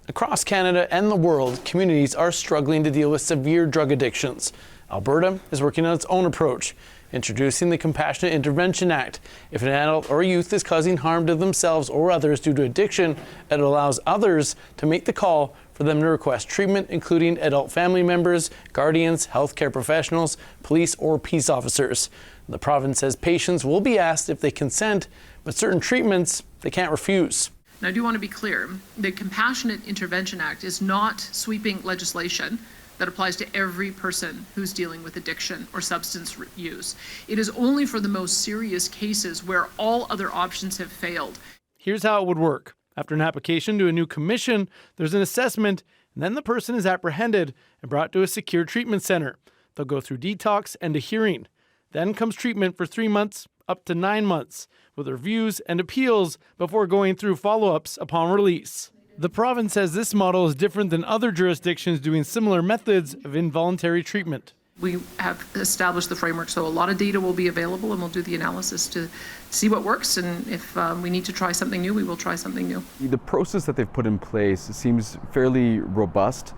Across Canada and the world, communities are struggling to deal with severe drug addictions. Alberta is working on its own approach, introducing the Compassionate Intervention Act. If an adult or youth is causing harm to themselves or others due to addiction, it allows others to make the call for them to request treatment, including adult family members, guardians, healthcare professionals, police, or peace officers. The province says patients will be asked if they consent, but certain treatments they can't refuse. Now, I do want to be clear, the Compassionate Intervention Act is not sweeping legislation that applies to every person who's dealing with addiction or substance use. It is only for the most serious cases where all other options have failed. Here's how it would work. After an application to a new commission, there's an assessment, and then the person is apprehended and brought to a secure treatment center. They'll go through detox and a hearing. Then comes treatment for 3 months, up to 9 months, with reviews and appeals before going through follow-ups upon release. The province says this model is different than other jurisdictions doing similar methods of involuntary treatment. We have established the framework, so a lot of data will be available, and we'll do the analysis to see what works, and if we need to try something new, we will try something new. The process that they've put in place seems fairly robust.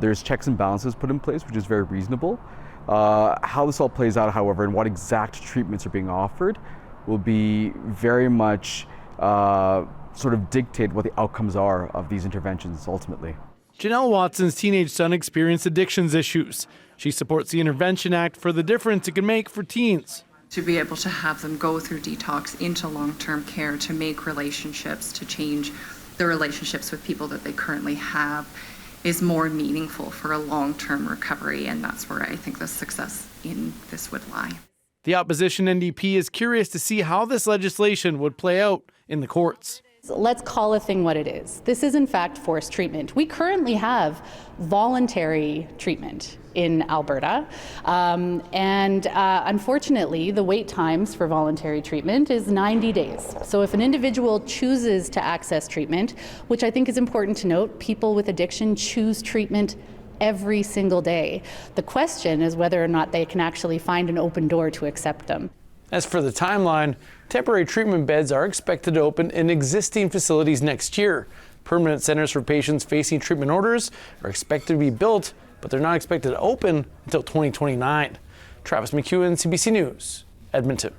There's checks and balances put in place, which is very reasonable. How this all plays out, however, and what exact treatments are being offered will be very much sort of dictate what the outcomes are of these interventions ultimately. Janelle Watson's teenage son experienced addictions issues. She supports the Intervention Act for the difference it can make for teens. To be able to have them go through detox into long-term care, to make relationships, to change the relationships with people that they currently have is more meaningful for a long-term recovery, and that's where I think the success in this would lie. The opposition NDP is curious to see how this legislation would play out in the courts. Let's call a thing what it is. This is in fact forced treatment. We currently have voluntary treatment in Alberta, and unfortunately the wait times for voluntary treatment is 90 days. So if an individual chooses to access treatment, which I think is important to note, people with addiction choose treatment every single day. The question is whether or not they can actually find an open door to accept them. As for the timeline, temporary treatment beds are expected to open in existing facilities next year. Permanent centers for patients facing treatment orders are expected to be built, but they're not expected to open until 2029. Travis McEwan, CBC News, Edmonton.